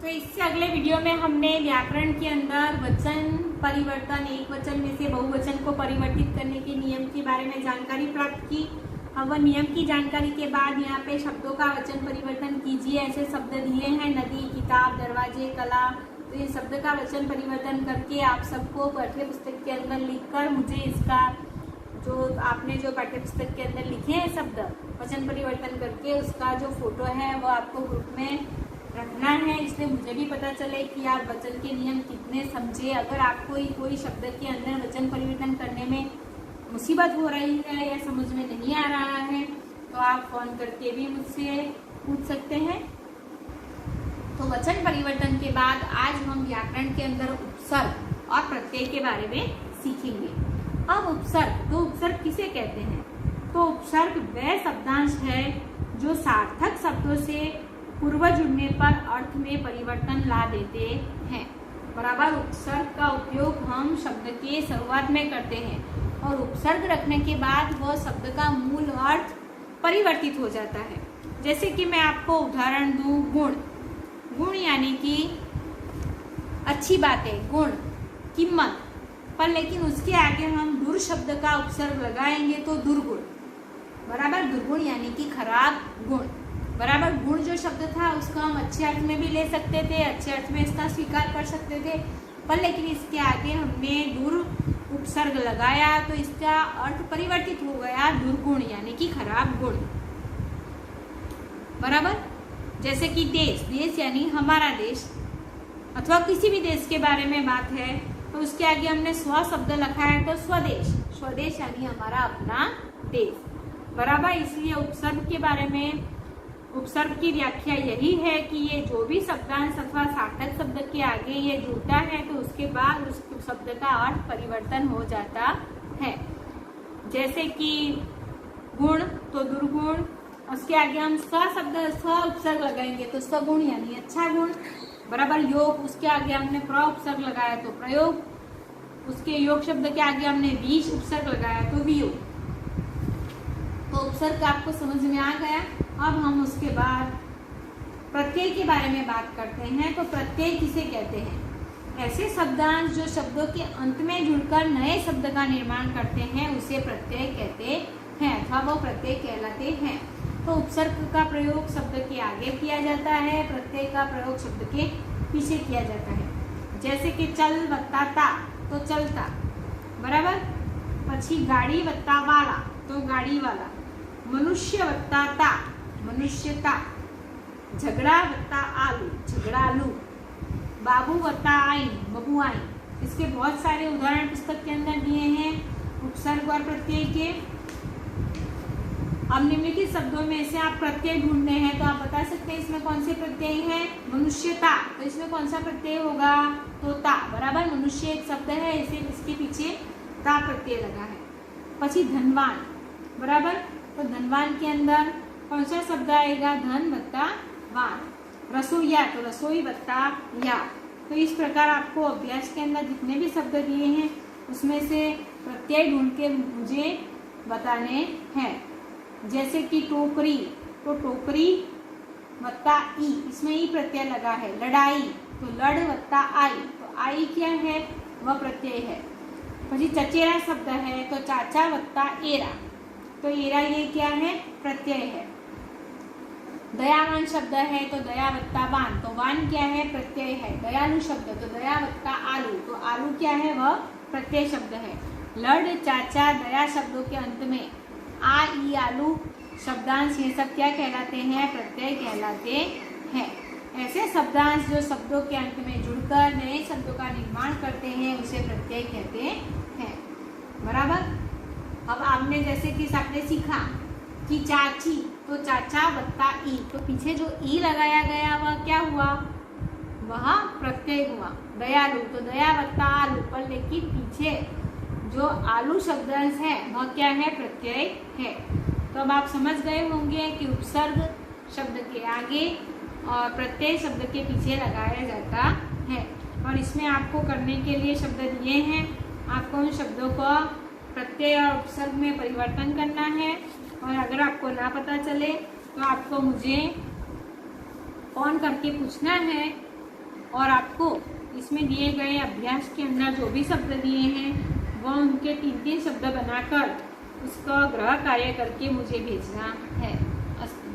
तो इससे अगले वीडियो में हमने व्याकरण के अंदर वचन परिवर्तन, एक वचन में से बहुवचन को परिवर्तित करने के नियम के बारे में जानकारी प्राप्त की। अब वह नियम की जानकारी के बाद यहाँ पे शब्दों का वचन परिवर्तन कीजिए ऐसे शब्द दिए हैं, नदी, किताब, दरवाजे, कला। तो ये शब्द का वचन परिवर्तन करके आप सबको पाठ्य पुस्तक के अंदर लिखकर मुझे इसका जो आपने जो पाठ्य पुस्तक के अंदर लिखे हैं शब्द वचन परिवर्तन करके उसका जो फोटो है वो आपको ग्रुप में रखना है, इसलिए मुझे भी पता चले कि आप वचन के नियम कितने समझे। अगर आपको कोई शब्द के अंदर वचन परिवर्तन करने में मुसीबत हो रही है या समझ में नहीं आ रहा है तो आप फोन करके भी मुझसे पूछ सकते हैं। तो वचन परिवर्तन के बाद आज हम व्याकरण के अंदर उपसर्ग और प्रत्यय के बारे में सीखेंगे। अब उपसर्ग, तो उपसर्ग किसे कहते हैं? तो उपसर्ग वह शब्दांश है जो सार्थक शब्दों से पूर्व जुड़ने पर अर्थ में परिवर्तन ला देते हैं। बराबर, उपसर्ग का उपयोग हम शब्द के शुरुआत में करते हैं और उपसर्ग रखने के बाद वह शब्द का मूल अर्थ परिवर्तित हो जाता है। जैसे कि मैं आपको उदाहरण दूं, गुण। गुण यानी कि अच्छी बातें, गुण, कीमत, पर लेकिन उसके आगे हम दुर शब्द का उपसर्ग लगाएंगे तो दुर्गुण। बराबर, दुर्गुण यानी कि खराब गुण। बराबर, गुण जो शब्द था उसको हम अच्छे अर्थ में भी ले सकते थे, अच्छे अर्थ में इसका स्वीकार कर सकते थे, पर लेकिन इसके आगे हमने दुर उपसर्ग लगाया तो इसका अर्थ परिवर्तित हो गया दुर्गुण यानी कि खराब गुण। बराबर, जैसे कि देश, देश यानी हमारा देश अथवा किसी भी देश के बारे में बात है तो उसके आगे हमने स्व शब्द लिखा है तो स्वदेश, स्वदेश यानी हमारा अपना देश। बराबर, इसलिए उपसर्ग के बारे में, उपसर्ग की व्याख्या यही है कि ये जो भी शब्दांश अथवा सार्थक शब्द के आगे ये जुड़ता है तो उसके बाद उस शब्द का अर्थ परिवर्तन हो जाता है। जैसे कि गुण तो दुर्गुण, उसके आगे हम स्व शब्द, स्व उपसर्ग लगाएंगे तो स्वगुण यानी अच्छा गुण। बराबर, योग, उसके आगे हमने प्र उपसर्ग लगाया तो प्रयोग, उसके योग शब्द के आगे हमने बीज उपसर्ग लगाया तो वियोग। तो उपसर्ग आपको समझ में आ गया। अब हम उसके बाद प्रत्यय के बारे में बात करते हैं। तो प्रत्यय किसे कहते हैं? ऐसे शब्दांश जो शब्दों के अंत में जुड़कर नए शब्द का निर्माण करते हैं उसे प्रत्यय कहते हैं अथवा वो प्रत्यय कहलाते हैं। तो उपसर्ग का प्रयोग शब्द के आगे किया जाता है, प्रत्यय का प्रयोग शब्द के पीछे किया जाता है। जैसे कि चल वत्ता ता तो चलता। बराबर, पछी गाड़ी वत्ता वाला तो गाड़ी वाला। मनुष्य वत्ता ता मनुष्यता। झगड़ा वत्ता आलू झगड़ालू। बाबू वत्ता आई बबुआई। इसके बहुत सारे उदाहरण पुस्तक के अंदर दिए हैं उपसर्ग और प्रत्यय के। अब निम्नलिखित शब्दों में से आप प्रत्यय ढूंढते हैं तो आप बता सकते हैं इसमें कौन से प्रत्यय हैं? मनुष्यता, तो इसमें कौन सा प्रत्यय होगा? तो ता। बराबर, मनुष्य एक शब्द है, इसे इसके पीछे ता प्रत्यय लगा है। પછી धनवान। बराबर, तो धनवान के अंदर कौन सा शब्द आएगा? धन वत्ता वान। रसोईया तो रसोई वत्ता या। तो इस प्रकार आपको अभ्यास के अंदर जितने भी शब्द दिए हैं उसमें से प्रत्यय ढूंढ के मुझे बताने हैं। जैसे कि टोकरी तो टोकरी वत्ता ई, इसमें ई प्रत्यय लगा है। लड़ाई तो लड़ वत्ता आई, तो आई क्या है? वह प्रत्यय है। પછી चचेरा शब्द है तो चाचा वत्ता एरा, तो एरा ये क्या है? प्रत्यय है। दयावान शब्द है तो दया वत्ता वान, तो वान क्या है? प्रत्यय है। दयालु शब्द तो दया वत्ता आलू, तो आलू क्या है? वह प्रत्यय शब्द है। लड़, चाचा, दया शब्दों के अंत में आ, ई, आलू शब्दांश ये सब क्या कहलाते हैं? प्रत्यय कहलाते हैं। ऐसे शब्दांश जो शब्दों के अंत में जुड़कर नए शब्दों का निर्माण करते हैं उसे प्रत्यय कहते हैं। बराबर, अब आपने जैसे कि आपने सीखा कि चाची तो चाचा वत्ता ई, तो पीछे जो ई लगाया गया वह क्या हुआ? वह प्रत्यय हुआ। दयालु तो दया वत्ता आलू, पर लेकिन पीछे जो आलू शब्दांश है वह क्या है? प्रत्यय है। तो अब आप समझ गए होंगे कि उपसर्ग शब्द के आगे और प्रत्यय शब्द के पीछे लगाया जाता है। और इसमें आपको करने के लिए शब्द दिए हैं, आपको उन शब्दों को प्रत्यय और उपसर्ग में परिवर्तन करना है। और अगर आपको ना पता चले तो आपको मुझे फोन करके पूछना है और आपको इसमें दिए गए अभ्यास के अंदर जो भी शब्द दिए हैं वह उनके 3-3 शब्द बनाकर उसका गृह कार्य करके मुझे भेजना है। अस्तु।